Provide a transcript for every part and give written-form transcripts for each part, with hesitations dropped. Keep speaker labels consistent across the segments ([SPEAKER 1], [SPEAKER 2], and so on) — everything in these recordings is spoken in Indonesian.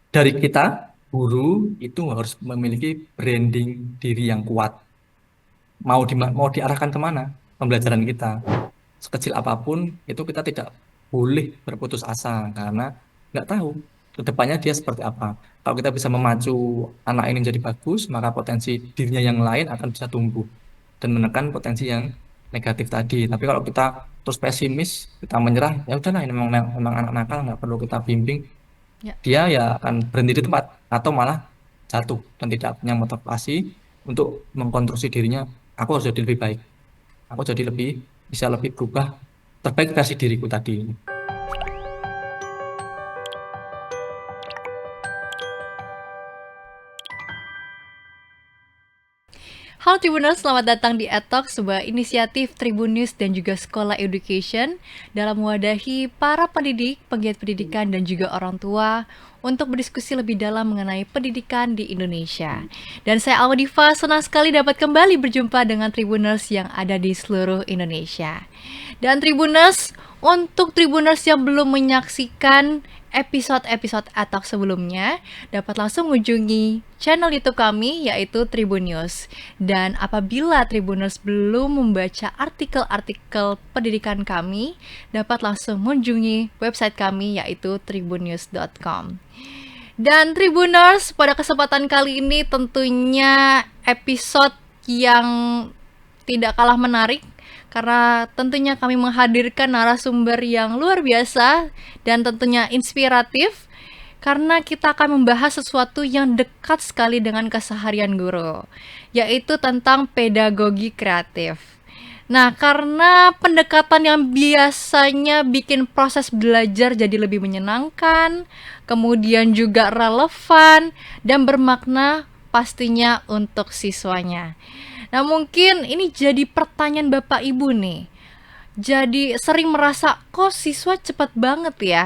[SPEAKER 1] Dari kita, guru itu harus memiliki branding diri yang kuat. Mau diarahkan kemana pembelajaran kita, sekecil apapun itu kita tidak boleh berputus asa karena nggak tahu ke depannya dia seperti apa. Kalau kita bisa memacu anak ini jadi bagus, maka potensi dirinya yang lain akan bisa tumbuh dan menekan potensi yang negatif tadi. Tapi kalau kita terus pesimis, kita menyerah, ya udahlah ini memang anak nakal, nggak perlu kita bimbing,
[SPEAKER 2] Ya.
[SPEAKER 1] dia ya akan berhenti di tempat atau malah jatuh dan tidak punya motivasi untuk mengkonstruksi dirinya. Aku harus jadi lebih baik, aku jadi bisa lebih berubah, terbaik versi diriku tadi.
[SPEAKER 2] Halo Tribuners, selamat datang di EdTalk, sebuah inisiatif Tribun News dan juga Sekolah Education dalam mewadahi para pendidik, penggiat pendidikan, dan juga orang tua untuk berdiskusi lebih dalam mengenai pendidikan di Indonesia. Dan saya Alma Diva, senang sekali dapat kembali berjumpa dengan Tribuners yang ada di seluruh Indonesia. Dan Tribuners, untuk Tribuners yang belum menyaksikan episode-episode Atok sebelumnya, dapat langsung mengunjungi channel YouTube kami yaitu Tribun News. Dan apabila Tribuners belum membaca artikel-artikel pendidikan kami, dapat langsung mengunjungi website kami yaitu tribunnews.com. Dan Tribuners, pada kesempatan kali ini tentunya episode yang tidak kalah menarik karena tentunya kami menghadirkan narasumber yang luar biasa dan tentunya inspiratif karena kita akan membahas sesuatu yang dekat sekali dengan keseharian guru, yaitu tentang pedagogi kreatif. Nah, karena pendekatan yang biasanya bikin proses belajar jadi lebih menyenangkan, kemudian juga relevan dan bermakna pastinya untuk siswanya. Nah, mungkin ini jadi pertanyaan Bapak Ibu nih. Jadi sering merasa kok siswa cepet banget ya,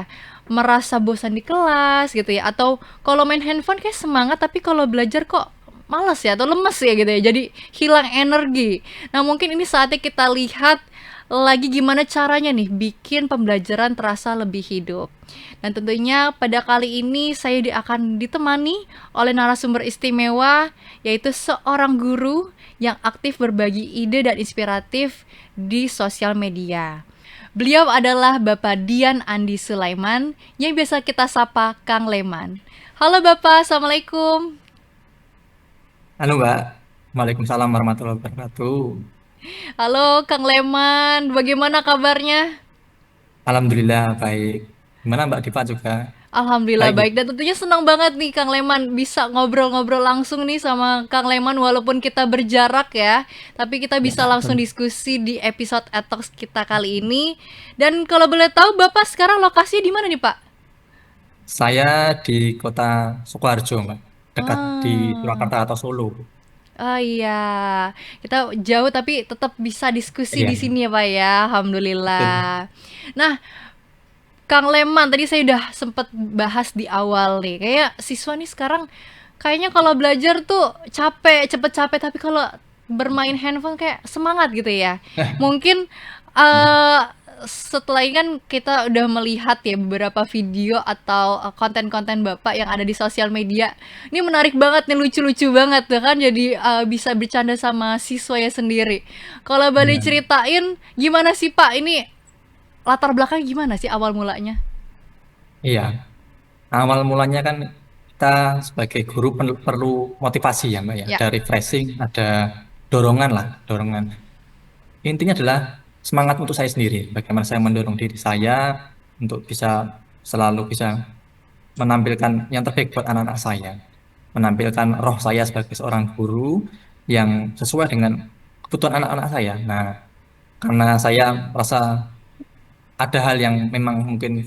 [SPEAKER 2] merasa bosan di kelas gitu ya, atau kalau main handphone kayak semangat tapi kalau belajar kok males ya atau lemes ya gitu ya, jadi hilang energi. Nah, mungkin ini saatnya kita lihat lagi gimana caranya nih bikin pembelajaran terasa lebih hidup. Dan tentunya pada kali ini saya akan ditemani oleh narasumber istimewa, yaitu seorang guru yang aktif berbagi ide dan inspiratif di sosial media. Beliau adalah Bapak Dian Andi Sulaiman yang biasa kita sapa Kang Leman. Halo Bapak, Assalamualaikum.
[SPEAKER 1] Halo Mbak, Waalaikumsalam warahmatullahi wabarakatuh.
[SPEAKER 2] Halo Kang Leman, bagaimana kabarnya?
[SPEAKER 1] Alhamdulillah baik. Gimana Mbak Diva juga?
[SPEAKER 2] Alhamdulillah
[SPEAKER 1] Baik ya?
[SPEAKER 2] baik, dan tentunya senang banget nih Kang Leman bisa ngobrol-ngobrol langsung nih sama Kang Leman walaupun kita berjarak ya, tapi kita
[SPEAKER 1] Ya,
[SPEAKER 2] bisa langsung
[SPEAKER 1] betul.
[SPEAKER 2] diskusi di episode Etox kita kali ini. Dan kalau boleh tahu Bapak sekarang lokasinya di mana nih Pak?
[SPEAKER 1] Saya di kota Sukoharjo Mbak, dekat di
[SPEAKER 2] Ah,
[SPEAKER 1] Surakarta atau Solo.
[SPEAKER 2] oh iya, kita jauh tapi tetap bisa diskusi
[SPEAKER 1] Iya,
[SPEAKER 2] di sini ya Pak ya,
[SPEAKER 1] betul.
[SPEAKER 2] Alhamdulillah. Nah, Kang Leman, tadi saya udah sempet bahas di awal nih. Kayak siswa nih sekarang kayaknya kalau belajar tuh capek, cepet capek, tapi kalau bermain handphone kayak semangat gitu ya. Mungkin eh setelah ini kan kita udah melihat ya beberapa video atau konten-konten Bapak yang ada di sosial media. Ini menarik banget nih, lucu-lucu banget tuh kan, jadi bisa bercanda sama siswa ya sendiri. Kalau boleh
[SPEAKER 1] Iya.
[SPEAKER 2] ceritain gimana sih Pak ini, latar belakang gimana sih awal mulanya?
[SPEAKER 1] Iya. Awal mulanya kan kita sebagai guru perlu motivasi ya Mbak ya.
[SPEAKER 2] Ya.
[SPEAKER 1] Ada refreshing, ada dorongan lah, dorongan. Intinya adalah semangat untuk saya sendiri. Bagaimana saya mendorong diri saya untuk selalu bisa menampilkan yang terbaik buat anak-anak saya. Menampilkan roh saya sebagai seorang guru yang sesuai dengan kebutuhan anak-anak saya. Nah, karena saya merasa ada hal yang memang mungkin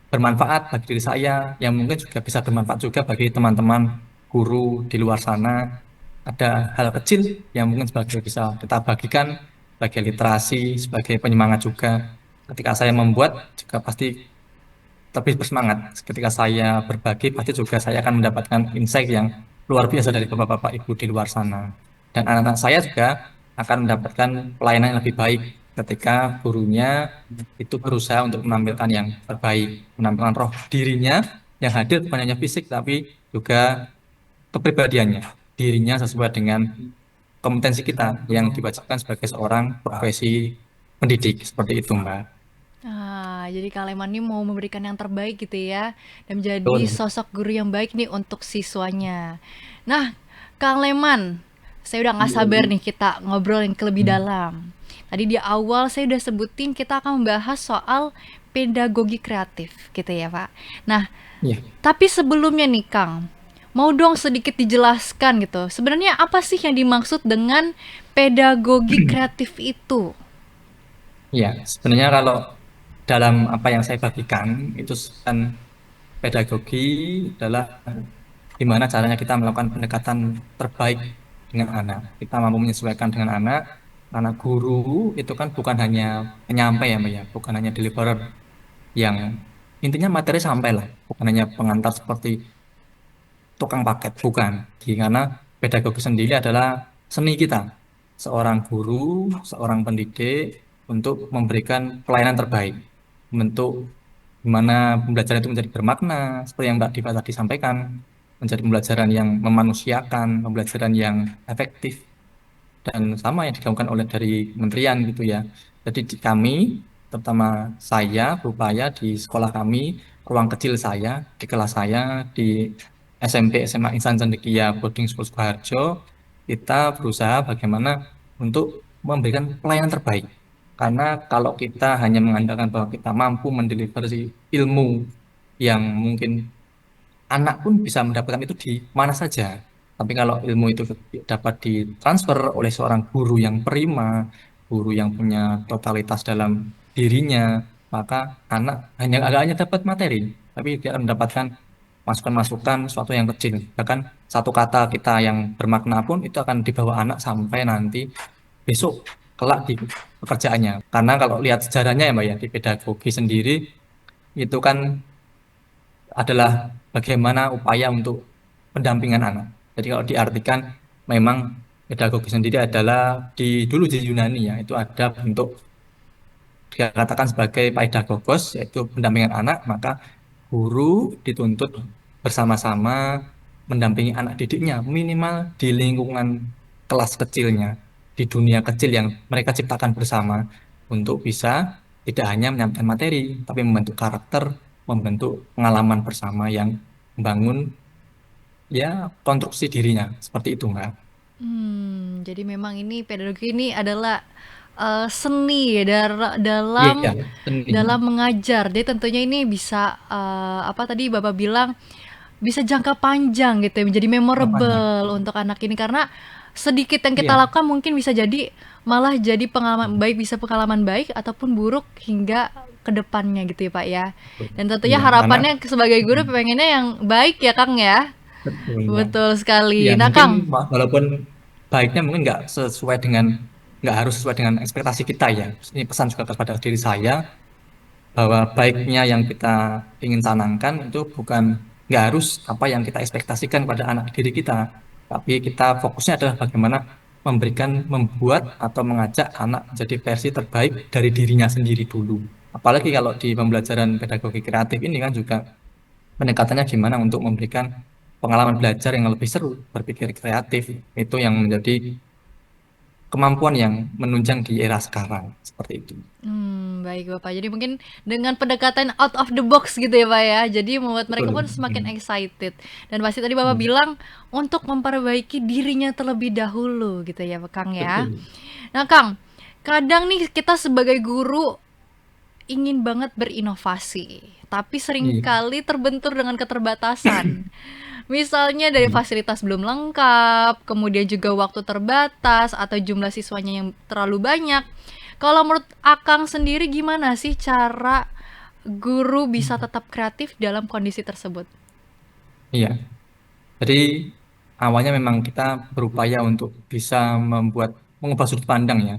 [SPEAKER 1] bermanfaat bagi diri saya, yang mungkin juga bisa bermanfaat juga bagi teman-teman guru di luar sana. Ada hal kecil yang mungkin sebagai bisa kita bagikan sebagai literasi, sebagai penyemangat juga. Ketika saya membuat juga pasti lebih bersemangat. Ketika saya berbagi, pasti juga saya akan mendapatkan insight yang luar biasa dari bapak-bapak ibu di luar sana. Dan anak-anak saya juga akan mendapatkan pelayanan yang lebih baik ketika gurunya itu berusaha untuk menampilkan yang terbaik, menampilkan roh dirinya yang hadir bukan hanya fisik tapi juga kepribadiannya, dirinya sesuai dengan kompetensi kita yang dibacakan sebagai seorang profesi pendidik seperti itu, Mbak.
[SPEAKER 2] Jadi Kak Leman ini mau memberikan yang terbaik gitu ya, dan menjadi
[SPEAKER 1] Betul.
[SPEAKER 2] sosok guru yang baik nih untuk siswanya. Nah, Kang Leman, saya udah nggak sabar nih kita ngobrolin ke lebih dalam. Tadi di awal saya udah sebutin kita akan membahas soal pedagogi kreatif gitu ya Pak. Nah,
[SPEAKER 1] Iya.
[SPEAKER 2] tapi sebelumnya nih Kang, mau dong sedikit dijelaskan gitu. Sebenarnya apa sih yang dimaksud dengan pedagogi kreatif itu?
[SPEAKER 1] Ya, sebenarnya kalau dalam apa yang saya bagikan itu kan pedagogi adalah gimana caranya kita melakukan pendekatan terbaik dengan anak. Kita mampu menyesuaikan dengan anak, karena guru itu kan bukan hanya penyampai ya, Mbak ya, bukan hanya deliverer yang intinya materi sampai lah, bukan hanya pengantar seperti tukang paket, bukan. Karena pedagogi sendiri adalah seni kita, seorang guru, seorang pendidik untuk memberikan pelayanan terbaik, membentuk gimana pembelajaran itu menjadi bermakna, seperti yang Mbak Diva tadi sampaikan, menjadi pembelajaran yang memanusiakan, pembelajaran yang efektif, dan sama yang digaungkan oleh dari kementerian gitu ya. Jadi di kami, terutama saya berupaya di sekolah kami, ruang kecil saya, di kelas saya, di SMP SMA Insan Cendekia Boarding School Sukoharjo, kita berusaha bagaimana untuk memberikan pelayanan terbaik. Karena kalau kita hanya mengandalkan bahwa kita mampu mendeliver si ilmu yang mungkin anak pun bisa mendapatkan itu di mana saja. Tapi kalau ilmu itu dapat ditransfer oleh seorang guru yang prima, guru yang punya totalitas dalam dirinya, maka anak hanya dapat materi, tapi dia akan mendapatkan masukan-masukan suatu yang kecil. Bahkan satu kata kita yang bermakna pun itu akan dibawa anak sampai nanti besok kelak di pekerjaannya. Karena kalau lihat sejarahnya ya Mbak ya, di pedagogi sendiri itu kan adalah bagaimana upaya untuk pendampingan anak. Jadi kalau diartikan memang pedagogi sendiri adalah dulu di Yunani ya, itu ada bentuk dikatakan sebagai paedagogos yaitu pendampingan anak, maka guru dituntut bersama-sama mendampingi anak didiknya minimal di lingkungan kelas kecilnya, di dunia kecil yang mereka ciptakan bersama untuk bisa tidak hanya menyampaikan materi, tapi membentuk karakter, membentuk pengalaman bersama yang membangun ya konstruksi dirinya seperti itu Mbak.
[SPEAKER 2] Jadi memang ini pedagogi ini adalah seni ya
[SPEAKER 1] Iya,
[SPEAKER 2] dalam
[SPEAKER 1] iya, seni.
[SPEAKER 2] dalam mengajar. Jadi tentunya ini bisa apa tadi Bapak bilang bisa jangka panjang gitu ya, menjadi
[SPEAKER 1] Jangka panjang.
[SPEAKER 2] memorable untuk anak ini karena sedikit yang kita
[SPEAKER 1] Iya.
[SPEAKER 2] lakukan mungkin bisa jadi malah jadi pengalaman baik, bisa pengalaman baik ataupun buruk hingga ke depannya gitu ya Pak ya. Dan tentunya
[SPEAKER 1] Iya, karena
[SPEAKER 2] harapannya sebagai guru pengennya yang baik ya Kang ya.
[SPEAKER 1] betul ya.
[SPEAKER 2] Betul
[SPEAKER 1] Ya
[SPEAKER 2] sekali. Nah
[SPEAKER 1] mungkin
[SPEAKER 2] Kang,
[SPEAKER 1] walaupun baiknya mungkin nggak harus sesuai dengan ekspektasi kita ya. Ini pesan juga kepada diri saya bahwa baiknya yang kita ingin tanamkan itu bukan nggak harus apa yang kita ekspektasikan pada anak diri kita, tapi kita fokusnya adalah bagaimana membuat atau mengajak anak menjadi versi terbaik dari dirinya sendiri dulu. Apalagi kalau di pembelajaran pedagogi kreatif ini kan juga pendekatannya gimana untuk memberikan pengalaman belajar yang lebih seru, berpikir kreatif, itu yang menjadi kemampuan yang menunjang di era sekarang, seperti itu.
[SPEAKER 2] baik Bapak. Jadi mungkin dengan pendekatan out of the box gitu ya Pak ya. Jadi membuat mereka pun
[SPEAKER 1] Betul.
[SPEAKER 2] semakin
[SPEAKER 1] Hmm.
[SPEAKER 2] excited. Dan pasti tadi Bapak
[SPEAKER 1] Hmm.
[SPEAKER 2] bilang untuk memperbaiki dirinya terlebih dahulu gitu ya Kang ya.
[SPEAKER 1] Betul.
[SPEAKER 2] Nah Kang, kadang nih kita sebagai guru ingin banget berinovasi, tapi
[SPEAKER 1] Iya.
[SPEAKER 2] seringkali terbentur dengan keterbatasan. Misalnya dari
[SPEAKER 1] Hmm.
[SPEAKER 2] fasilitas belum lengkap, kemudian juga waktu terbatas atau jumlah siswanya yang terlalu banyak. Kalau menurut Akang sendiri gimana sih cara guru bisa tetap kreatif dalam kondisi tersebut?
[SPEAKER 1] Iya. Jadi awalnya memang kita berupaya untuk bisa mengubah sudut pandang ya.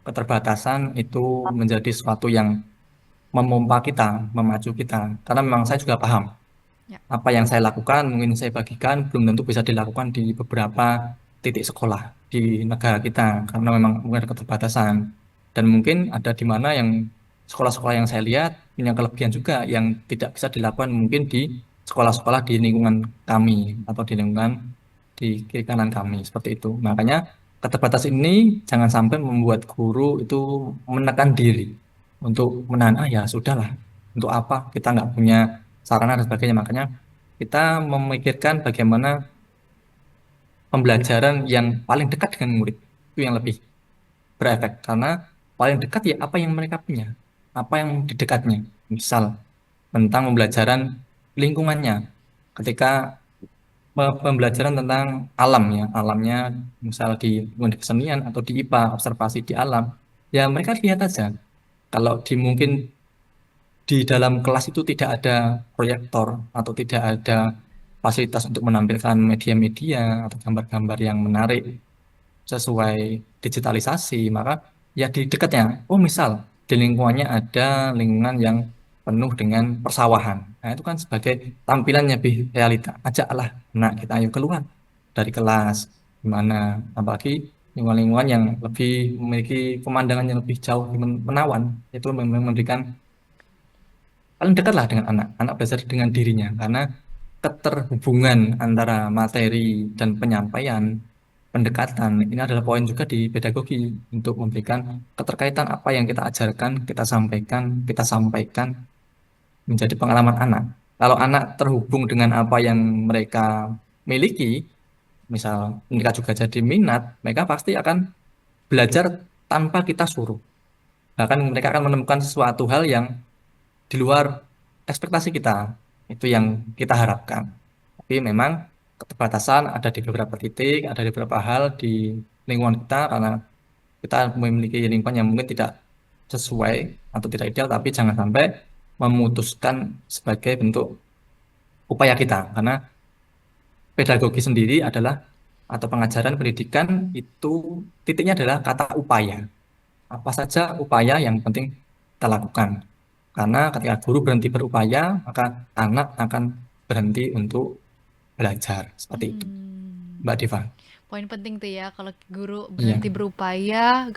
[SPEAKER 1] Keterbatasan itu menjadi sesuatu yang memompa kita, memacu kita. Karena memang saya juga paham
[SPEAKER 2] Ya.
[SPEAKER 1] apa yang saya lakukan, mungkin saya bagikan belum tentu bisa dilakukan di beberapa titik sekolah di negara kita karena memang mungkin ada keterbatasan. Dan mungkin ada di mana yang sekolah-sekolah yang saya lihat punya kelebihan juga yang tidak bisa dilakukan mungkin di sekolah-sekolah di lingkungan kami atau di lingkungan di kiri kanan kami seperti itu. Makanya keterbatasan ini jangan sampai membuat guru itu menekan diri untuk menahan, ah ya sudahlah, untuk apa kita nggak punya sarana dan sebagainya. Makanya kita memikirkan bagaimana pembelajaran yang paling dekat dengan murid itu yang lebih berefek karena paling dekat ya apa yang mereka punya, apa yang di dekatnya. Misal tentang pembelajaran lingkungannya. Ketika pembelajaran tentang alam ya, alamnya misal di kesenian atau di IPA, observasi di alam, ya mereka lihat aja. Kalau di mungkin di dalam kelas itu tidak ada proyektor atau tidak ada fasilitas untuk menampilkan media-media atau gambar-gambar yang menarik sesuai digitalisasi, maka ya di dekatnya, oh misal di lingkungannya ada lingkungan yang penuh dengan persawahan. Nah, itu kan sebagai tampilan lebih realita. Ajaklah anak kita ayo keluar dari kelas, gimana, apalagi lingkungan-lingkungan yang lebih memiliki pemandangan yang lebih jauh, menawan, itu memang memberikan paling dekat lah dengan anak. Anak belajar dengan dirinya, karena keterhubungan antara materi dan penyampaian, pendekatan, ini adalah poin juga di pedagogi untuk memberikan keterkaitan apa yang kita ajarkan, kita sampaikan menjadi pengalaman anak. Kalau anak terhubung dengan apa yang mereka miliki, misal mereka juga jadi minat, mereka pasti akan belajar tanpa kita suruh. Bahkan mereka akan menemukan sesuatu hal yang di luar ekspektasi kita. Itu yang kita harapkan. Tapi memang keterbatasan ada di beberapa titik, ada di beberapa hal di lingkungan kita karena kita memiliki lingkungan yang mungkin tidak sesuai atau tidak ideal, tapi jangan sampai memutuskan sebagai bentuk upaya kita. Karena pedagogi sendiri adalah atau pengajaran pendidikan itu titiknya adalah kata upaya. Apa saja upaya yang penting kita lakukan. Karena ketika guru berhenti berupaya, maka anak akan berhenti untuk belajar. Seperti itu,
[SPEAKER 2] Hmm.
[SPEAKER 1] Mbak Diva.
[SPEAKER 2] Poin penting tuh ya, kalau guru
[SPEAKER 1] Iya,
[SPEAKER 2] berhenti berupaya,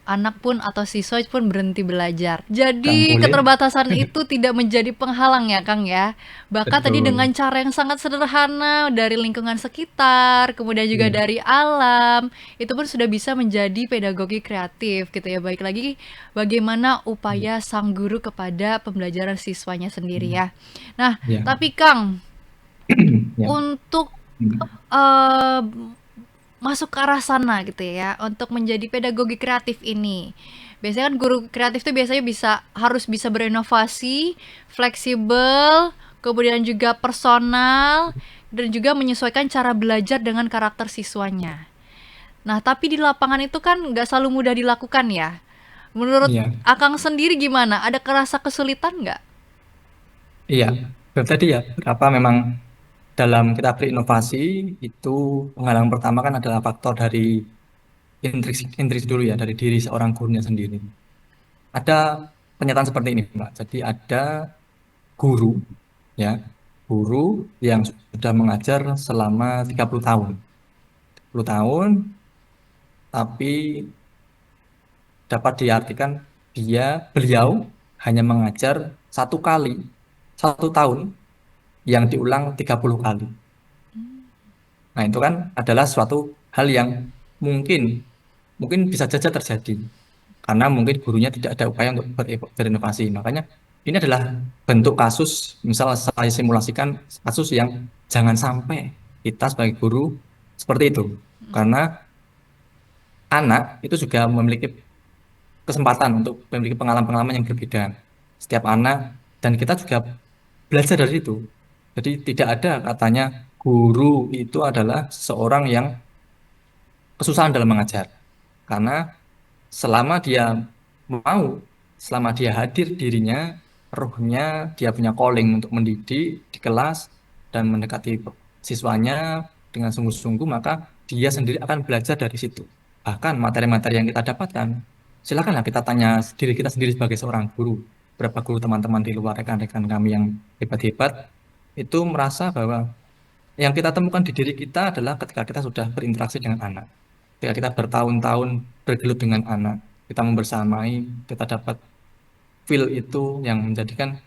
[SPEAKER 2] anak pun atau siswa pun berhenti belajar.
[SPEAKER 1] nggak
[SPEAKER 2] Jadi
[SPEAKER 1] boleh.
[SPEAKER 2] keterbatasan itu tidak menjadi penghalang ya Kang ya. Bahkan tadi dengan
[SPEAKER 1] Betul.
[SPEAKER 2] cara yang sangat sederhana dari lingkungan sekitar, kemudian juga
[SPEAKER 1] Iya,
[SPEAKER 2] dari alam, itu pun sudah bisa menjadi pedagogi kreatif gitu ya. Baik lagi bagaimana
[SPEAKER 1] iya,
[SPEAKER 2] upaya sang guru kepada pembelajaran siswanya sendiri
[SPEAKER 1] iya,
[SPEAKER 2] ya. Nah,
[SPEAKER 1] iya.
[SPEAKER 2] tapi Kang,
[SPEAKER 1] Iya.
[SPEAKER 2] untuk
[SPEAKER 1] Hmm.
[SPEAKER 2] eh, masuk ke arah sana gitu ya untuk menjadi pedagogi kreatif ini. Biasanya kan guru kreatif tuh biasanya harus bisa berinovasi, fleksibel, kemudian juga personal dan juga menyesuaikan cara belajar dengan karakter siswanya. Nah, tapi di lapangan itu kan nggak selalu mudah dilakukan ya. Menurut
[SPEAKER 1] Iya.
[SPEAKER 2] Akang sendiri gimana? Ada kerasa kesulitan nggak?
[SPEAKER 1] Iya. Tadi ya, apa memang dalam kita berinovasi itu penghalang pertama kan adalah faktor dari intrinsik, intrinsik dulu ya, dari diri seorang gurunya sendiri. Ada pernyataan seperti ini, Mbak. Jadi ada guru, ya, guru yang sudah mengajar selama 30 tahun. 30 tahun, tapi dapat diartikan beliau hanya mengajar satu kali, 1 tahun yang diulang 30 kali. Nah, itu kan adalah suatu hal yang mungkin mungkin bisa saja terjadi karena mungkin gurunya tidak ada upaya untuk berinovasi. Makanya ini adalah bentuk kasus, misal saya simulasikan kasus yang jangan sampai kita sebagai guru seperti itu. Karena anak itu juga memiliki kesempatan untuk memiliki pengalaman-pengalaman yang berbeda. Setiap anak dan kita juga belajar dari itu. Jadi tidak ada katanya guru itu adalah seorang yang kesusahan dalam mengajar. Karena selama dia mau, selama dia hadir dirinya, rohnya, dia punya calling untuk mendidik di kelas dan mendekati siswanya dengan sungguh-sungguh, maka dia sendiri akan belajar dari situ. Bahkan materi-materi yang kita dapatkan, silakanlah kita tanya diri kita sendiri sebagai seorang guru. Berapa guru teman-teman di luar rekan-rekan kami yang hebat-hebat, itu merasa bahwa yang kita temukan di diri kita adalah ketika kita sudah berinteraksi dengan anak. Ketika kita bertahun-tahun bergelut dengan anak, kita membersamai, kita dapat feel itu yang menjadikan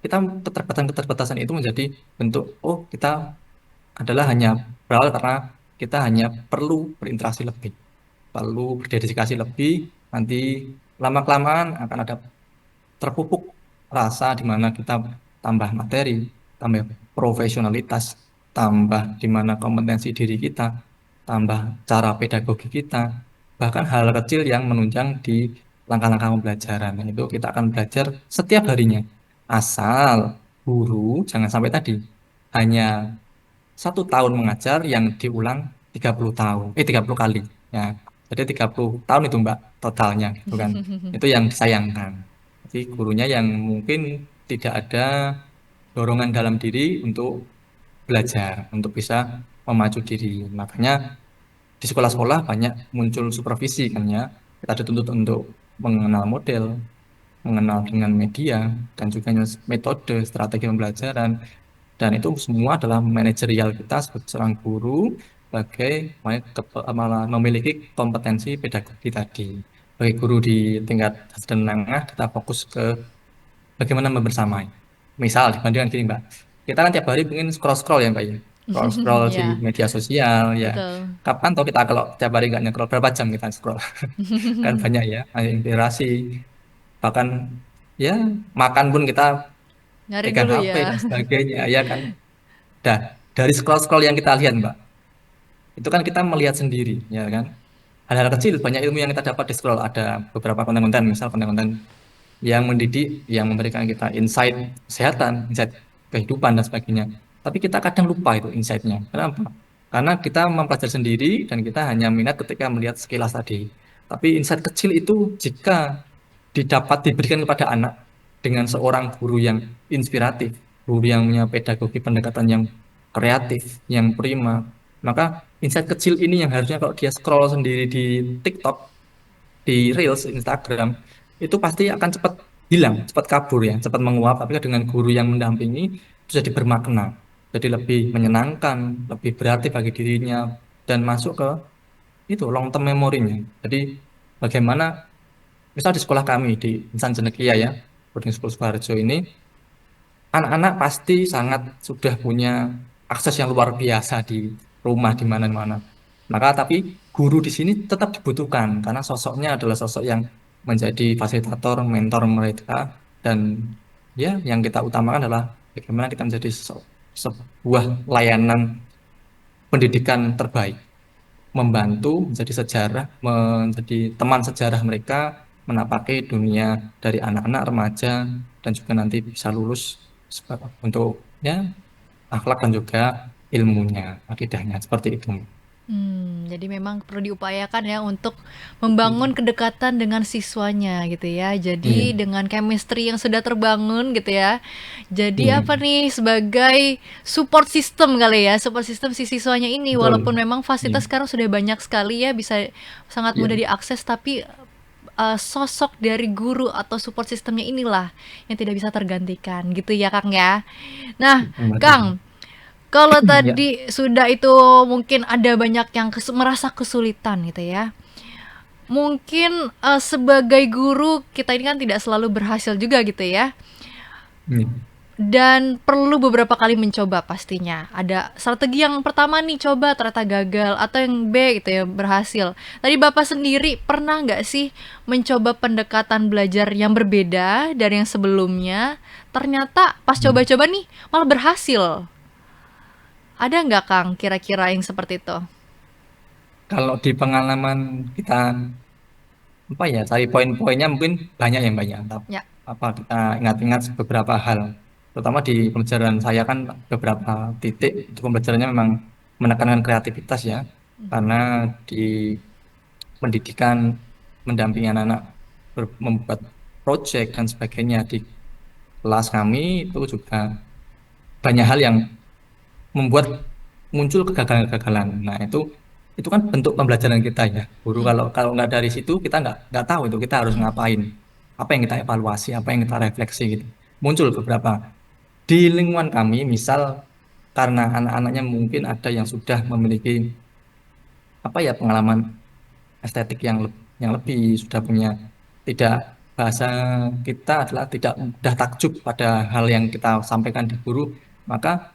[SPEAKER 1] kita keterbatasan-keterbatasan itu menjadi bentuk, oh kita adalah hanya berawal karena kita hanya perlu berinteraksi lebih, perlu berdedikasi lebih, nanti lama-kelamaan akan ada terpupuk rasa di mana kita tambah materi, tambah profesionalitas, tambah di mana kompetensi diri kita, tambah cara pedagogi kita, bahkan hal kecil yang menunjang di langkah-langkah pembelajaran. Itu kita akan belajar setiap harinya. Asal guru jangan sampai tadi hanya 1 tahun mengajar yang diulang 30 tahun, 30 kali. Ya, jadi 30 tahun itu Mbak totalnya gitu kan. Itu yang disayangkan. Jadi gurunya yang mungkin tidak ada dorongan dalam diri untuk belajar, untuk bisa memacu diri. Makanya di sekolah-sekolah banyak muncul supervisi kan ya. Kita dituntut untuk mengenal model, mengenal dengan media, dan juga metode, strategi pembelajaran. Dan itu semua adalah manajerial kita sebagai seorang guru, sebagai malah memiliki kompetensi pedagogi tadi. Sebagai guru di tingkat atas dan menengah, kita fokus ke bagaimana membersamai. Misal dibandingkan gini Mbak, kita kan tiap hari pengen scroll-scroll ya Mbak ya, scroll-scroll di
[SPEAKER 2] Ya,
[SPEAKER 1] media sosial ya.
[SPEAKER 2] betul.
[SPEAKER 1] Kapan toh kita kalau tiap hari nggak nge-scroll, berapa jam kita scroll? Kan banyak ya, ada inspirasi. Bahkan ya makan pun kita
[SPEAKER 2] Nyari
[SPEAKER 1] pegang
[SPEAKER 2] dulu
[SPEAKER 1] HP
[SPEAKER 2] ya.
[SPEAKER 1] dan sebagainya ya kan. Dah, dari scroll-scroll yang kita lihat, Mbak, itu kan kita melihat sendiri, ya kan? Hal-hal kecil, banyak ilmu yang kita dapat di scroll. Ada beberapa konten-konten, misal konten-konten yang mendidik, yang memberikan kita insight kesehatan, insight kehidupan, dan sebagainya. Tapi kita kadang lupa itu insight-nya. Kenapa? Karena kita mempelajari sendiri, dan kita hanya minat ketika melihat sekilas tadi. Tapi insight kecil itu jika diberikan kepada anak dengan seorang guru yang inspiratif, guru yang punya pedagogi pendekatan yang kreatif, yang prima, maka insight kecil ini yang harusnya kalau dia scroll sendiri di TikTok, di Reels, Instagram, itu pasti akan cepat hilang, cepat kabur ya, cepat menguap. Tapi dengan guru yang mendampingi, itu jadi bermakna, jadi lebih menyenangkan, lebih berarti bagi dirinya, dan masuk ke itu long term memorinya. Jadi bagaimana misal di sekolah kami di Insan Jenekia ya, boarding school Sukoharjo ini, anak-anak pasti sangat sudah punya akses yang luar biasa di rumah di mana-mana. Maka tapi guru di sini tetap dibutuhkan karena sosoknya adalah sosok yang menjadi fasilitator, mentor mereka, dan ya yang kita utamakan adalah bagaimana kita menjadi sebuah layanan pendidikan terbaik, membantu menjadi sejarah, menjadi teman sejarah mereka menapaki dunia dari anak-anak remaja dan juga nanti bisa lulus untuk ya akhlak dan juga ilmunya, akidahnya seperti itu.
[SPEAKER 2] Jadi memang perlu diupayakan ya untuk membangun kedekatan dengan siswanya gitu ya. Jadi
[SPEAKER 1] Iya,
[SPEAKER 2] dengan chemistry yang sudah terbangun gitu ya. Jadi
[SPEAKER 1] iya,
[SPEAKER 2] apa nih sebagai support system kali ya, support system si siswanya ini walaupun
[SPEAKER 1] betul.
[SPEAKER 2] memang
[SPEAKER 1] Iya,
[SPEAKER 2] fasilitas sekarang sudah banyak sekali ya bisa sangat mudah
[SPEAKER 1] iya,
[SPEAKER 2] diakses tapi sosok dari guru atau support sistemnya inilah yang tidak bisa tergantikan gitu ya Kang ya. Nah,
[SPEAKER 1] betul.
[SPEAKER 2] Kang, kalau
[SPEAKER 1] Ya,
[SPEAKER 2] tadi sudah itu mungkin ada banyak yang merasa kesulitan gitu ya. Mungkin sebagai guru kita ini kan tidak selalu berhasil juga gitu ya.
[SPEAKER 1] iya,
[SPEAKER 2] Dan perlu beberapa kali mencoba pastinya. Ada strategi yang pertama nih coba ternyata gagal atau yang B gitu ya berhasil. Tadi Bapak sendiri pernah nggak sih mencoba pendekatan belajar yang berbeda dari yang sebelumnya? Ternyata pas
[SPEAKER 1] iya.
[SPEAKER 2] coba-coba nih malah berhasil. Ada nggak Kang kira-kira yang seperti itu?
[SPEAKER 1] Kalau di pengalaman kita apa ya cari poin-poinnya mungkin banyak yang banyak. Tapi
[SPEAKER 2] Ya.
[SPEAKER 1] apa kita ingat-ingat beberapa hal, terutama di pembelajaran saya kan beberapa titik itu pembelajarannya memang menekankan kreativitas ya, karena di pendidikan mendampingi anak-anak membuat proyek dan sebagainya di kelas kami itu juga banyak hal yang membuat muncul kegagalan-kegagalan. Nah, itu kan bentuk pembelajaran kita ya. Guru kalau kalau nggak dari situ kita nggak tahu itu kita harus ngapain, apa yang kita evaluasi, apa yang kita refleksi gitu. Muncul beberapa di lingkungan kami, misal karena anak-anaknya mungkin ada yang sudah memiliki apa ya pengalaman estetik yang lebih sudah punya tidak bahasa kita adalah tidak mudah takjub pada hal yang kita sampaikan di guru, maka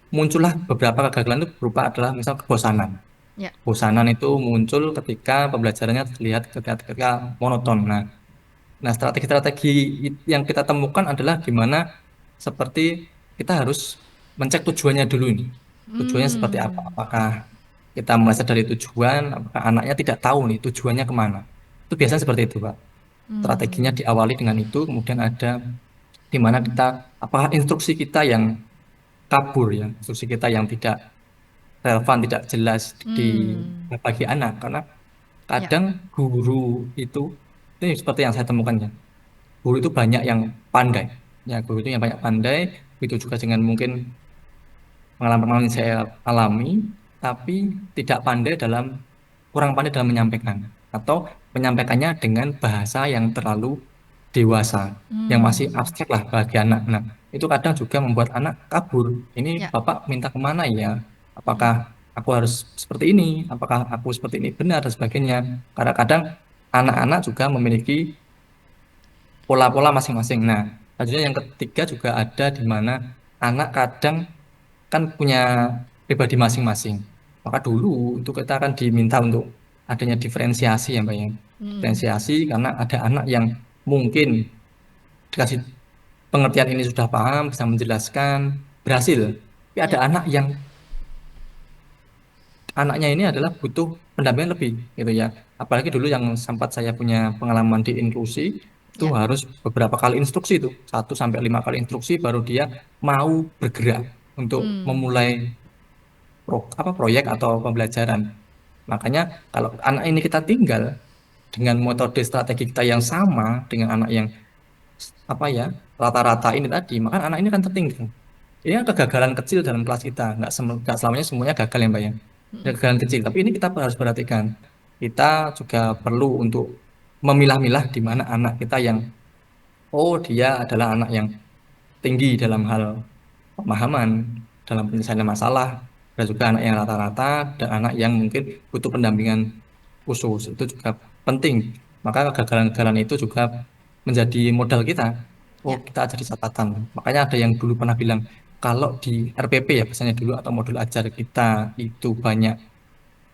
[SPEAKER 1] muncullah beberapa kegagalan itu berupa adalah misal kebosanan.
[SPEAKER 2] Ya.
[SPEAKER 1] Kebosanan itu muncul ketika pembelajarannya terlihat ketika monoton. Nah, strategi-strategi yang kita temukan adalah gimana seperti kita harus mencek tujuannya dulu ini. Tujuannya seperti apa?
[SPEAKER 2] Hmm.
[SPEAKER 1] Apakah kita meleset dari tujuan? Apakah anaknya tidak tahu nih tujuannya kemana? Itu biasanya seperti itu, Pak. Strateginya
[SPEAKER 2] Hmm.
[SPEAKER 1] diawali dengan itu, kemudian ada di mana kita, apakah instruksi kita yang kabur ya, instruksi kita yang tidak relevan, tidak jelas di
[SPEAKER 2] Hmm.
[SPEAKER 1] bagi anak. Karena
[SPEAKER 2] Ya.
[SPEAKER 1] kadang guru itu, ini seperti yang saya temukan ya, guru itu banyak yang pandai. Ya, guru itu yang banyak pandai, itu juga dengan mungkin pengalaman-pengalaman yang saya alami, tapi tidak pandai dalam, kurang pandai dalam menyampaikan. Atau menyampaikannya dengan bahasa yang terlalu dewasa, yang masih
[SPEAKER 2] Hmm.
[SPEAKER 1] abstrak lah bagi anak. Nah, itu kadang juga membuat anak kabur. Ini
[SPEAKER 2] Ya.
[SPEAKER 1] Bapak minta kemana ya? Apakah aku harus seperti ini? Apakah aku seperti ini benar dan sebagainya? Karena kadang anak-anak juga memiliki pola-pola masing-masing. Nah, selanjutnya yang ketiga juga ada di mana anak kadang kan punya pribadi masing-masing. Maka dulu itu kita akan diminta untuk adanya diferensiasi ya Mbak ya.
[SPEAKER 2] Hmm.
[SPEAKER 1] Diferensiasi karena ada anak yang mungkin dikasih pengertian ini sudah paham, bisa menjelaskan, berhasil. Tapi ada
[SPEAKER 2] Ya.
[SPEAKER 1] anak yang anaknya ini adalah butuh pendampingan lebih gitu ya. Apalagi dulu yang sempat saya punya pengalaman di inklusi itu
[SPEAKER 2] Ya.
[SPEAKER 1] harus beberapa kali instruksi itu 1 sampai 5 kali instruksi baru dia mau bergerak untuk
[SPEAKER 2] Hmm.
[SPEAKER 1] memulai proyek atau pembelajaran. Makanya kalau anak ini kita tinggal dengan metode strategi kita yang sama dengan anak yang apa ya rata-rata ini tadi, maka anak ini akan tertinggal. Ini kan kegagalan kecil dalam kelas kita, nggak selamanya semuanya gagal ya Mbak ya. Ada
[SPEAKER 2] Hmm.
[SPEAKER 1] kegagalan kecil, tapi ini kita harus perhatikan. Kita juga perlu untuk memilah-milah di mana anak kita yang, oh dia adalah anak yang tinggi dalam hal pemahaman, dalam penyelesaian masalah, dan juga anak yang rata-rata, dan anak yang mungkin butuh pendampingan khusus. Itu juga penting. Maka kegagalan-kegagalan itu juga menjadi modal kita. Oh,
[SPEAKER 2] Ya.
[SPEAKER 1] kita jadi catatan. Makanya ada yang dulu pernah bilang, kalau di RPP ya, biasanya dulu atau modul ajar kita itu banyak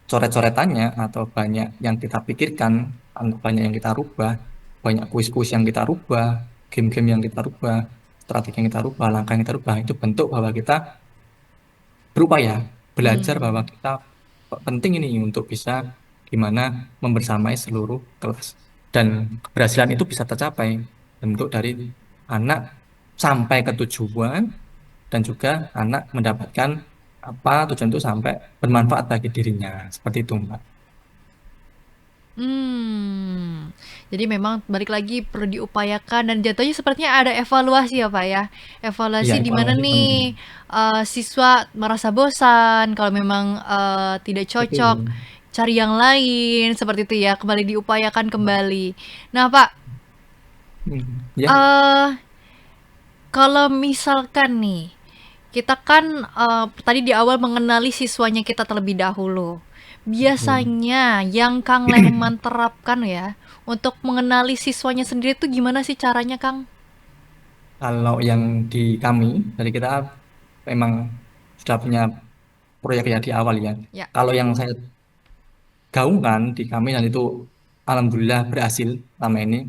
[SPEAKER 1] coret-coretannya atau banyak yang kita pikirkan, banyak yang kita rubah, banyak kuis-kuis yang kita rubah, game-game yang kita rubah, strategi yang kita rubah, langkah yang kita rubah, itu bentuk bahwa kita berupaya belajar bahwa
[SPEAKER 2] Hmm.
[SPEAKER 1] kita penting ini untuk bisa gimana membersamai seluruh kelas. Dan keberhasilan itu bisa tercapai bentuk dari anak sampai ke tujuan dan juga anak mendapatkan apa tujuan itu sampai bermanfaat bagi dirinya. Seperti itu, Mbak.
[SPEAKER 2] Hmm. Jadi memang balik lagi perlu diupayakan dan jatuhnya sepertinya ada evaluasi ya Pak ya.
[SPEAKER 1] Iya,
[SPEAKER 2] Evaluasi di mana
[SPEAKER 1] evaluasi penting.
[SPEAKER 2] nih siswa merasa bosan, kalau memang tidak cocok,
[SPEAKER 1] Betul.
[SPEAKER 2] cari yang lain seperti itu ya. Kembali diupayakan kembali. Nah Pak,
[SPEAKER 1] Ya.
[SPEAKER 2] eh kalau misalkan nih kita kan tadi di awal mengenali siswanya kita terlebih dahulu.
[SPEAKER 1] Betul.
[SPEAKER 2] Biasanya yang Kang Lehman terapkan ya untuk mengenali siswanya sendiri tuh gimana sih caranya, Kang?
[SPEAKER 1] Kalau yang di kami, dari kita memang sudah punya proyek ya di awal ya.
[SPEAKER 2] Ya.
[SPEAKER 1] Kalau yang saya gaungkan di kami dan itu alhamdulillah berhasil selama ini,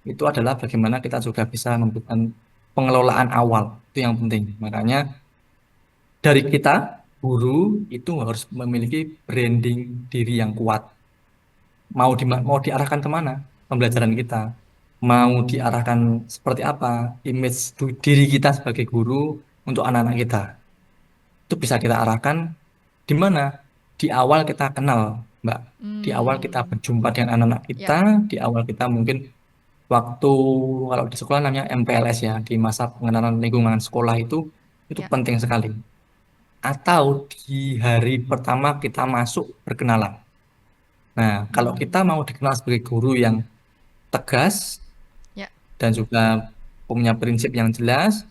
[SPEAKER 1] itu adalah bagaimana kita juga bisa memberikan pengelolaan awal. Itu yang penting. Makanya dari kita, guru itu harus memiliki branding diri yang kuat. Mau diarahkan kemana pembelajaran kita? Mau diarahkan seperti apa image diri kita sebagai guru untuk anak-anak kita? Itu bisa kita arahkan di mana? Di awal kita kenal, Mbak. Di awal kita
[SPEAKER 2] Hmm.
[SPEAKER 1] berjumpa dengan anak-anak
[SPEAKER 2] Ya.
[SPEAKER 1] kita, di awal kita mungkin waktu kalau di sekolah namanya MPLS ya, di masa pengenalan lingkungan sekolah itu
[SPEAKER 2] Ya.
[SPEAKER 1] penting sekali. Atau di hari pertama kita masuk berkenalan. Nah, kalau kita
[SPEAKER 2] Hmm.
[SPEAKER 1] mau dikenal sebagai guru yang tegas
[SPEAKER 2] Ya.
[SPEAKER 1] dan juga punya prinsip yang jelas,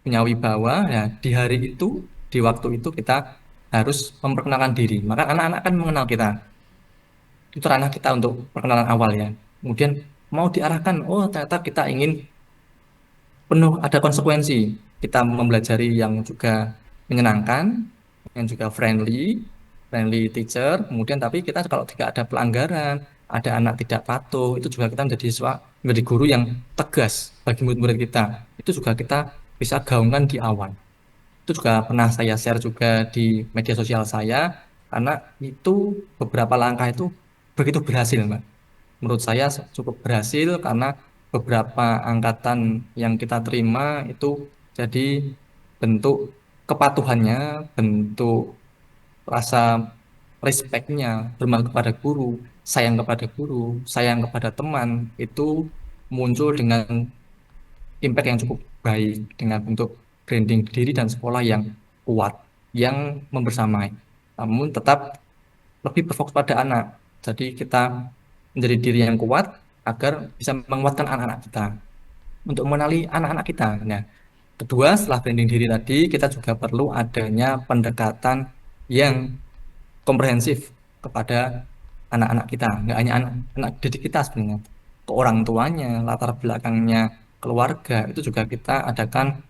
[SPEAKER 1] punya wibawa, ya di hari itu, di waktu itu kita harus memperkenalkan diri. Maka anak-anak kan mengenal kita. Itu ranah kita untuk perkenalan awal ya. Kemudian mau diarahkan, oh ternyata kita ingin penuh ada konsekuensi. Kita mempelajari yang juga menyenangkan, yang juga friendly, friendly teacher. Kemudian tapi kita kalau tidak ada pelanggaran, ada anak tidak patuh, itu juga kita menjadi guru yang tegas bagi murid-murid kita. Itu juga kita bisa gaungkan di awal. Itu juga pernah saya share juga di media sosial saya, karena itu beberapa langkah itu begitu berhasil, Mbak. Menurut saya cukup berhasil karena beberapa angkatan yang kita terima itu jadi bentuk kepatuhannya, bentuk rasa respectnya, hormat kepada guru, sayang kepada teman, itu muncul dengan impact yang cukup baik, dengan bentuk branding diri dan sekolah yang kuat, yang membersamai. Namun tetap lebih berfokus pada anak. Jadi kita menjadi diri yang kuat agar bisa menguatkan anak-anak kita untuk mengenali anak-anak kita. Nah, kedua setelah branding diri tadi, kita juga perlu adanya pendekatan yang komprehensif kepada anak-anak kita, nggak hanya anak didik kita sebenarnya, ke orang tuanya, latar belakangnya, keluarga, itu juga kita adakan.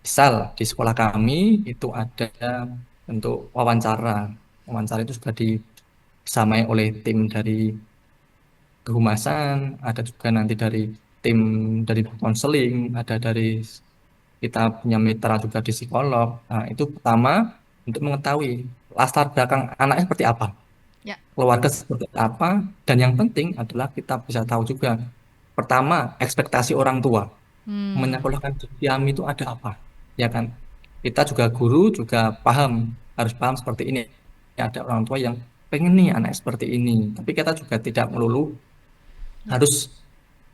[SPEAKER 1] Misal di sekolah kami itu ada bentuk wawancara. Wawancara itu juga disamai oleh tim dari kehumasan, ada juga nanti dari tim dari konseling, ada dari kita punya mitra juga di psikolog. Nah, itu pertama untuk mengetahui latar belakang anaknya seperti apa,
[SPEAKER 2] Ya.
[SPEAKER 1] keluarga seperti apa, dan yang penting adalah kita bisa tahu juga pertama ekspektasi orang tua
[SPEAKER 2] Hmm.
[SPEAKER 1] menyekolahkan di Yami itu ada apa, ya kan? Kita juga guru juga paham, harus paham seperti ini. Ada orang tua yang pengen nih anak seperti ini, tapi kita juga tidak melulu
[SPEAKER 2] Ya.
[SPEAKER 1] harus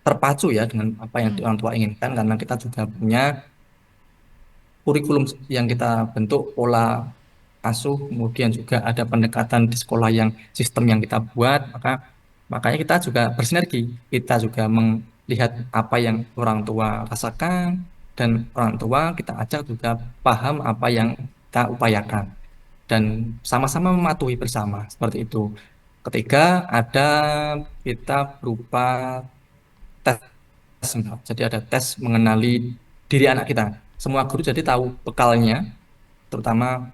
[SPEAKER 1] terpacu ya dengan apa yang
[SPEAKER 2] Hmm.
[SPEAKER 1] orang tua inginkan, karena kita juga punya kurikulum yang kita bentuk, pola asuh, kemudian juga ada pendekatan di sekolah yang sistem yang kita buat, makanya kita juga bersinergi, kita juga melihat apa yang orang tua rasakan, dan orang tua kita ajak juga paham apa yang kita upayakan, dan sama-sama mematuhi bersama seperti itu. Ketiga, ada kita berupa tes. Jadi ada tes mengenali diri anak kita. Semua guru jadi tahu bekalnya, terutama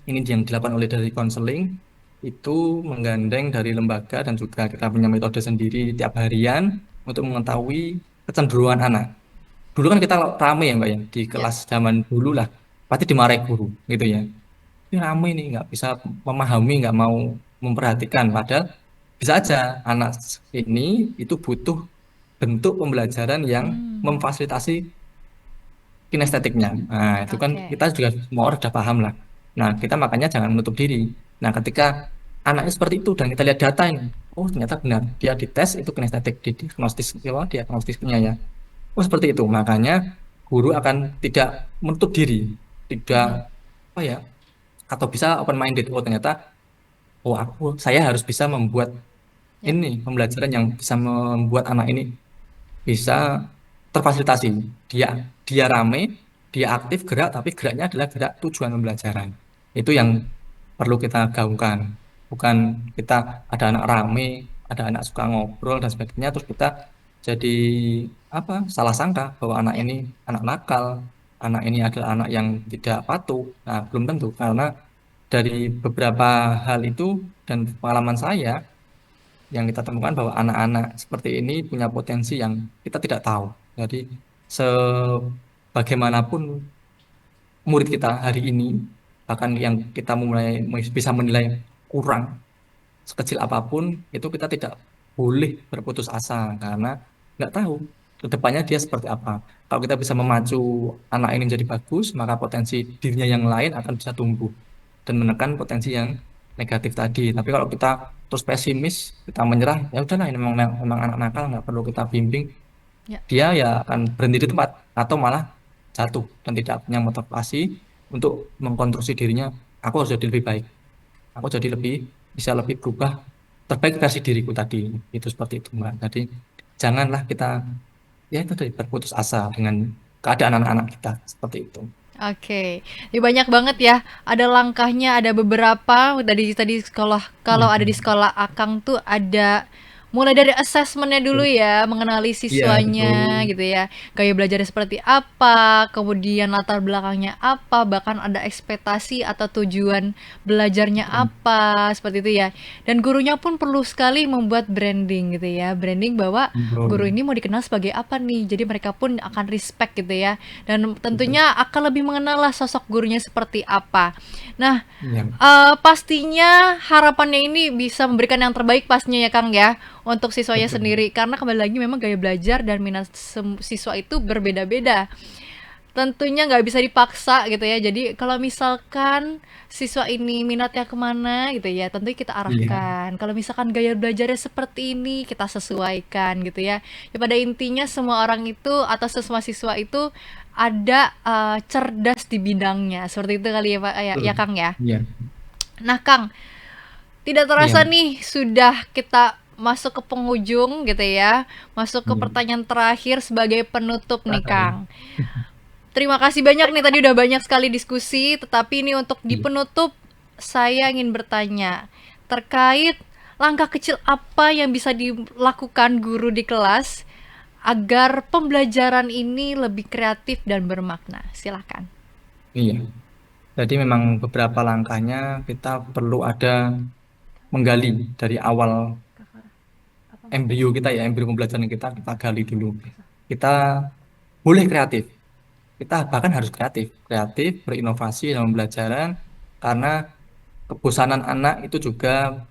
[SPEAKER 1] ini yang dilakukan oleh dari konseling, itu menggandeng dari lembaga dan juga kita punya metode sendiri tiap harian untuk mengetahui kecenderungan anak. Dulu kan kita kalau rame ya Mbak ya, di
[SPEAKER 2] Ya.
[SPEAKER 1] kelas zaman dulu lah, pasti dimarahi guru gitu ya. Ini rame nih, nggak bisa memahami, nggak mau memperhatikan. Padahal bisa aja anak ini itu butuh bentuk pembelajaran yang
[SPEAKER 2] Hmm.
[SPEAKER 1] memfasilitasi kinestetiknya. Nah, itu kan
[SPEAKER 2] Oke.
[SPEAKER 1] kita juga semua orang sudah paham lah. Nah, kita makanya jangan menutup diri. Nah, ketika anaknya seperti itu dan kita lihat data ini, oh ternyata benar, dia dites itu kinestetik, di diagnostis, ya, diagnostisnya ya. Oh seperti itu. Makanya guru akan tidak menutup diri, tidak
[SPEAKER 2] Hmm.
[SPEAKER 1] apa ya, atau bisa open minded. Oh ternyata, oh saya harus bisa membuat
[SPEAKER 2] Ya.
[SPEAKER 1] ini pembelajaran yang bisa membuat anak ini bisa terfasilitasi. Dia dia rame, dia aktif gerak, tapi geraknya adalah gerak tujuan pembelajaran. Itu yang perlu kita gaungkan. Bukan kita ada anak rame, ada anak suka ngobrol dan sebagainya, terus kita jadi apa? Salah sangka bahwa anak
[SPEAKER 2] Ya.
[SPEAKER 1] ini anak nakal, anak ini adalah anak yang tidak patuh. Nah, belum tentu karena dari beberapa hal itu dan pengalaman saya yang kita temukan bahwa anak-anak seperti ini punya potensi yang kita tidak tahu. Jadi sebagaimanapun murid kita hari ini, bahkan yang kita mulai bisa menilai kurang sekecil apapun, itu kita tidak boleh berputus asa karena nggak tahu ke depannya dia seperti apa. Kalau kita bisa memacu anak ini jadi bagus, maka potensi dirinya yang lain akan bisa tumbuh dan menekan potensi yang negatif tadi. Tapi kalau kita terus pesimis, kita menyerah, ya udahlah ini memang anak nakal, nggak perlu kita bimbing,
[SPEAKER 2] Ya.
[SPEAKER 1] dia ya akan berhenti di tempat atau malah jatuh dan tidak punya motivasi untuk mengkonstruksi dirinya. Aku harus jadi lebih baik. Aku jadi lebih bisa lebih berubah terbaik versi diriku tadi. Itu seperti itu, Mbak. Jadi janganlah kita ya itu tadi berputus asa dengan keadaan anak-anak kita seperti itu.
[SPEAKER 2] Oke, ini banyak banget ya. Ada langkahnya, ada beberapa. Dari tadi sekolah, kalau ada di
[SPEAKER 1] Hmm.
[SPEAKER 2] sekolah Akang tuh ada mulai dari assessmentnya dulu ya, mengenali
[SPEAKER 1] Iya,
[SPEAKER 2] siswanya
[SPEAKER 1] betul.
[SPEAKER 2] gitu ya, gaya belajarnya seperti apa, kemudian latar belakangnya apa, bahkan ada ekspektasi atau tujuan belajarnya
[SPEAKER 1] Betul.
[SPEAKER 2] apa, seperti itu ya. Dan gurunya pun perlu sekali membuat branding gitu ya, branding bahwa guru
[SPEAKER 1] Betul.
[SPEAKER 2] ini mau dikenal sebagai apa nih, jadi mereka pun akan respect gitu ya, dan
[SPEAKER 1] Betul.
[SPEAKER 2] tentunya akan lebih mengenal lah sosok gurunya seperti apa. Nah,
[SPEAKER 1] Iya.
[SPEAKER 2] pastinya harapannya ini bisa memberikan yang terbaik pastinya ya Kang ya, untuk siswanya
[SPEAKER 1] Betul.
[SPEAKER 2] sendiri. Karena kembali lagi memang gaya belajar dan minat siswa itu berbeda-beda. Tentunya nggak bisa dipaksa gitu ya. Jadi kalau misalkan siswa ini minatnya kemana gitu ya, tentu kita
[SPEAKER 1] Iya.
[SPEAKER 2] arahkan. Kalau misalkan gaya belajarnya seperti ini, kita sesuaikan gitu ya. Ya pada intinya semua orang itu atau semua siswa itu ada cerdas di bidangnya. Seperti itu kali ya Pak ya, ya
[SPEAKER 1] Betul.
[SPEAKER 2] Kang ya.
[SPEAKER 1] Iya.
[SPEAKER 2] Nah Kang, tidak
[SPEAKER 1] Iya,
[SPEAKER 2] terasa
[SPEAKER 1] Mbak.
[SPEAKER 2] nih sudah kita masuk ke penghujung gitu ya. Masuk ke
[SPEAKER 1] Iya.
[SPEAKER 2] pertanyaan terakhir sebagai penutup nih
[SPEAKER 1] Terakhir.
[SPEAKER 2] Kang. Terima kasih banyak nih, tadi udah banyak sekali diskusi, tetapi ini untuk di
[SPEAKER 1] Iya.
[SPEAKER 2] penutup saya ingin bertanya terkait langkah kecil apa yang bisa dilakukan guru di kelas agar pembelajaran ini lebih kreatif dan bermakna. Silakan.
[SPEAKER 1] Iya. Jadi memang beberapa langkahnya kita perlu ada menggali dari awal embrio kita ya, embrio pembelajaran kita gali dulu. Kita boleh kreatif. Kita bahkan harus kreatif, kreatif, berinovasi dalam pembelajaran karena kebosanan anak itu juga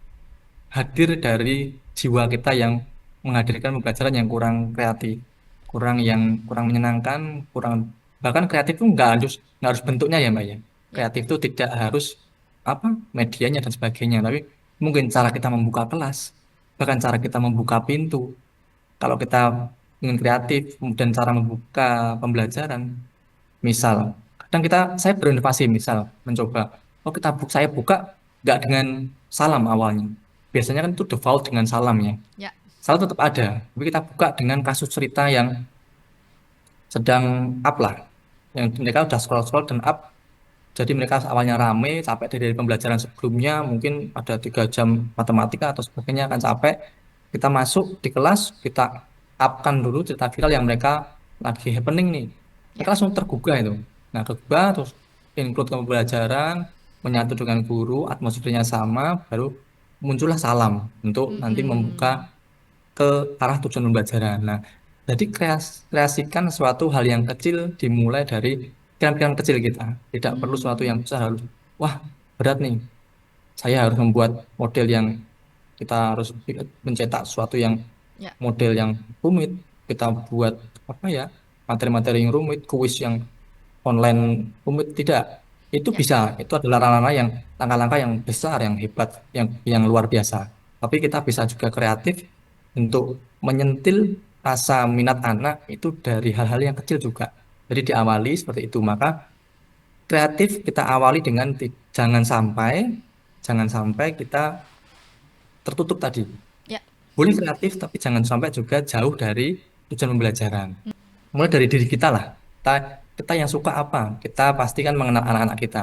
[SPEAKER 1] hadir dari jiwa kita yang menghadirkan pembelajaran yang kurang kreatif, kurang menyenangkan, kurang bahkan kreatif itu nggak harus bentuknya ya Mbak ya.
[SPEAKER 2] Ya.
[SPEAKER 1] Kreatif itu tidak harus apa medianya dan sebagainya, tapi mungkin cara kita membuka kelas, bahkan cara kita membuka pintu. Kalau kita ingin kreatif dan cara membuka pembelajaran, misal, kadang saya berinovasi, misal mencoba, oh saya buka nggak dengan salam awalnya. Biasanya kan itu default dengan salam ya.
[SPEAKER 2] Ya.
[SPEAKER 1] Salam tetap ada, tapi kita buka dengan kasus cerita yang sedang up lah. Yang mereka udah scroll-scroll dan up, jadi mereka awalnya rame, capek dari pembelajaran sebelumnya, mungkin ada 3 jam matematika atau sebagainya akan capek. Kita masuk di kelas, kita upkan dulu cerita viral yang mereka lagi happening nih. Mereka
[SPEAKER 2] Ya.
[SPEAKER 1] langsung tergugah itu. Nah, tergugah terus include ke pembelajaran, menyatu dengan guru, atmosfernya sama, baru muncullah salam untuk nanti membuka
[SPEAKER 2] Mm-mm.
[SPEAKER 1] ke arah tujuan pembelajaran. Nah, jadi kreasikan suatu hal yang kecil dimulai dari pikiran-pikiran kecil kita. Tidak perlu suatu yang
[SPEAKER 2] Hmm.
[SPEAKER 1] besar harus, wah berat nih. Saya harus membuat model yang kita harus mencetak suatu yang
[SPEAKER 2] Ya.
[SPEAKER 1] model yang rumit. Kita buat apa ya materi-materi yang rumit, kuis yang online rumit tidak. Itu
[SPEAKER 2] Ya.
[SPEAKER 1] bisa. Itu adalah langkah-langkah yang besar, yang hebat, yang luar biasa. Tapi kita bisa juga kreatif untuk menyentil rasa minat anak itu dari hal-hal yang kecil juga. Jadi diawali seperti itu. Maka kreatif kita awali dengan jangan sampai kita tertutup tadi.
[SPEAKER 2] Ya.
[SPEAKER 1] Boleh kreatif tapi jangan sampai juga jauh dari tujuan pembelajaran. Mulai dari diri kita lah. Kita, kita yang suka apa? Kita pasti kan mengenal anak-anak kita.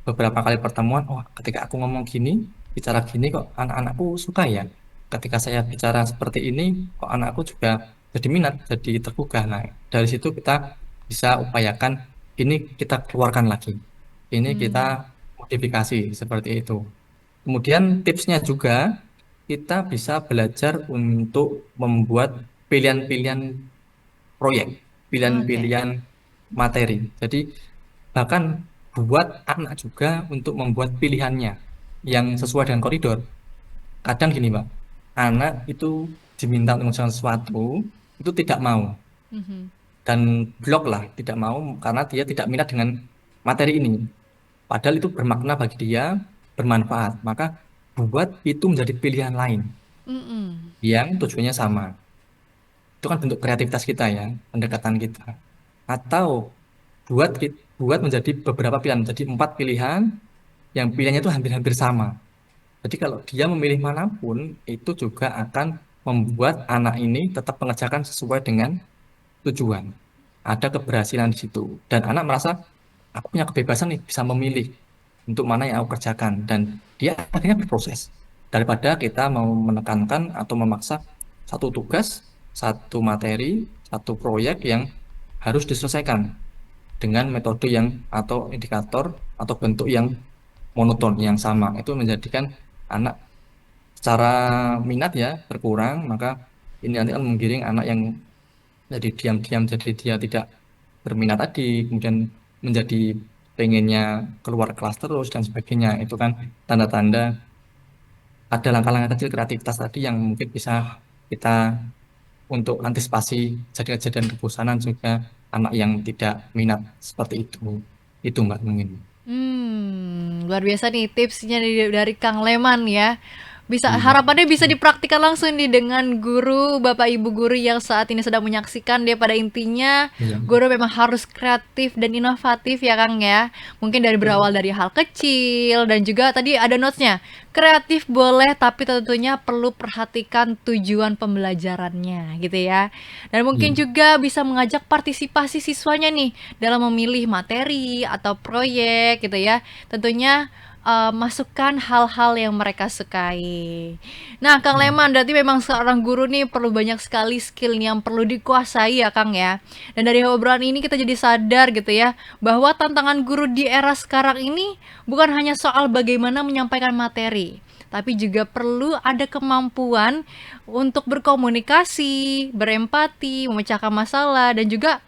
[SPEAKER 1] Beberapa kali pertemuan, oh ketika aku ngomong gini, bicara gini kok anak-anakku suka ya. Ketika saya bicara seperti ini, kok anakku juga jadi minat, jadi tergugah. Nah, dari situ kita bisa upayakan ini kita keluarkan lagi. Ini kita
[SPEAKER 2] Hmm.
[SPEAKER 1] modifikasi seperti itu. Kemudian tipsnya juga kita bisa belajar untuk membuat pilihan-pilihan proyek,
[SPEAKER 2] Oke.
[SPEAKER 1] pilihan-pilihan materi. Jadi bahkan buat anak juga untuk membuat pilihannya yang sesuai dengan koridor. Kadang gini, Pak, anak itu diminta untuk mengerjakan sesuatu, itu tidak mau
[SPEAKER 2] Mhm.
[SPEAKER 1] dan blok lah, tidak mau karena dia tidak minat dengan materi ini. Padahal itu bermakna bagi dia, bermanfaat. Maka buat itu menjadi pilihan lain
[SPEAKER 2] Mm-mm.
[SPEAKER 1] yang tujuannya sama. Itu kan bentuk kreativitas kita ya, pendekatan kita. Atau buat menjadi beberapa pilihan, menjadi 4 pilihan yang pilihannya itu hampir-hampir sama. Jadi kalau dia memilih manapun, itu juga akan membuat anak ini tetap mengerjakan sesuai dengan tujuan. Ada keberhasilan di situ. Dan anak merasa, aku punya kebebasan nih, bisa memilih untuk mana yang aku kerjakan. Dan dia akhirnya berproses. daripada kita mau menekankan atau memaksa satu tugas, satu materi, satu proyek yang harus diselesaikan dengan metode yang atau indikator atau bentuk yang monoton yang sama. Itu menjadikan anak secara minat ya berkurang, maka ini nanti akan menggiring anak yang jadi diam-diam, jadi dia tidak berminat tadi, kemudian menjadi pengennya keluar kelas terus dan sebagainya. Itu kan tanda-tanda ada langkah-langkah kecil kreativitas tadi yang mungkin bisa kita untuk antisipasi kejadian-kejadian kebosanan juga anak yang tidak minat seperti itu. Itu Mbak mungkin.
[SPEAKER 2] Luar biasa nih tipsnya dari Kang Leman ya.
[SPEAKER 1] Iya.
[SPEAKER 2] Harapannya bisa dipraktikkan langsung nih dengan guru, Bapak Ibu guru yang saat ini sedang menyaksikan. Dia pada intinya
[SPEAKER 1] Iya.
[SPEAKER 2] guru memang harus kreatif dan inovatif ya Kang ya. Mungkin berawal dari hal kecil dan juga tadi ada notesnya. Kreatif boleh tapi tentunya perlu perhatikan tujuan pembelajarannya gitu ya. Dan mungkin
[SPEAKER 1] Iya.
[SPEAKER 2] juga bisa mengajak partisipasi siswanya nih dalam memilih materi atau proyek gitu ya. Tentunya masukkan hal-hal yang mereka sukai. Nah, Kang
[SPEAKER 1] Iya.
[SPEAKER 2] Leman, berarti memang seorang guru nih perlu banyak sekali skill yang perlu dikuasai ya, Kang ya. Dan dari obrolan ini kita jadi sadar gitu ya, bahwa tantangan guru di era sekarang ini bukan hanya soal bagaimana menyampaikan materi, tapi juga perlu ada kemampuan untuk berkomunikasi, berempati, memecahkan masalah, dan juga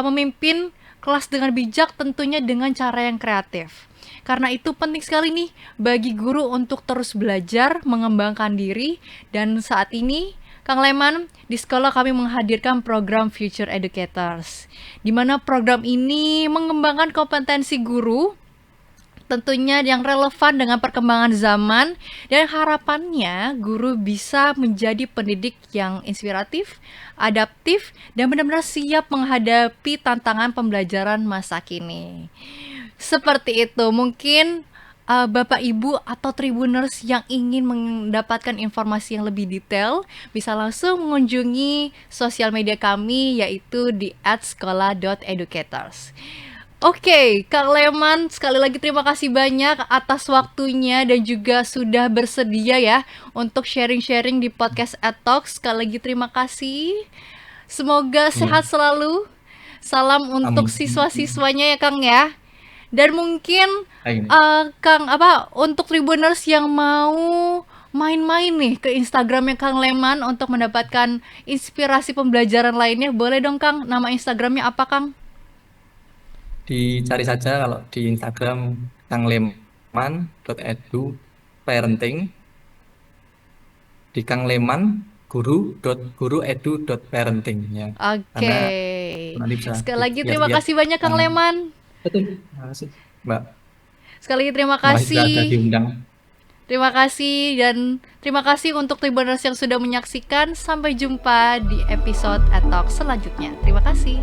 [SPEAKER 2] memimpin kelas dengan bijak tentunya dengan cara yang kreatif. Karena itu penting sekali nih bagi guru untuk terus belajar, mengembangkan diri, dan saat ini Kang Leman, di sekolah kami menghadirkan program Future Educators, di mana program ini mengembangkan kompetensi guru tentunya yang relevan dengan perkembangan zaman, dan harapannya guru bisa menjadi pendidik yang inspiratif, adaptif, dan benar-benar siap menghadapi tantangan pembelajaran masa kini. Seperti itu, mungkin Bapak Ibu atau Tribuners yang ingin mendapatkan informasi yang lebih detail bisa langsung mengunjungi sosial media kami yaitu di @sekolah.educators. Oke, Kang Leman, sekali lagi terima kasih banyak atas waktunya dan juga sudah bersedia ya untuk sharing-sharing di podcast Talks. Sekali lagi terima kasih. Semoga
[SPEAKER 1] Iya.
[SPEAKER 2] sehat selalu. Salam untuk
[SPEAKER 1] Amin.
[SPEAKER 2] siswa-siswanya ya Kang ya. Dan mungkin
[SPEAKER 1] Baik.
[SPEAKER 2] Kang untuk Tribuners yang mau main-main nih ke Instagramnya Kang Leman untuk mendapatkan inspirasi pembelajaran lainnya, boleh dong Kang, nama Instagramnya apa Kang?
[SPEAKER 1] Dicari saja kalau di Instagram kangleman.edu parenting, di Kang Leman guru.edu.parenting ya. Karena
[SPEAKER 2] Oke.
[SPEAKER 1] nanti bisa
[SPEAKER 2] Sekali lagi terima
[SPEAKER 1] lihat-lihat.
[SPEAKER 2] kasih banyak Kang
[SPEAKER 1] eh,
[SPEAKER 2] Leman.
[SPEAKER 1] Betul. Terima kasih, Mbak.
[SPEAKER 2] Sekali lagi terima
[SPEAKER 1] Terima kasih sudah ada
[SPEAKER 2] kasih.
[SPEAKER 1] diundang.
[SPEAKER 2] Terima kasih dan terima kasih untuk Tribuners yang sudah menyaksikan. Sampai jumpa di episode Talk selanjutnya. Terima kasih.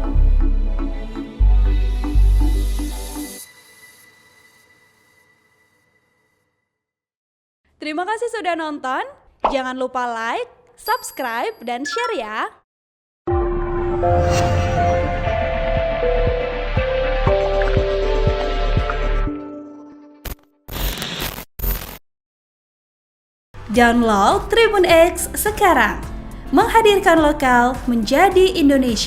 [SPEAKER 3] Terima kasih sudah nonton. Jangan lupa like, subscribe, dan share ya. Download Tribun X sekarang. Menghadirkan lokal menjadi Indonesia.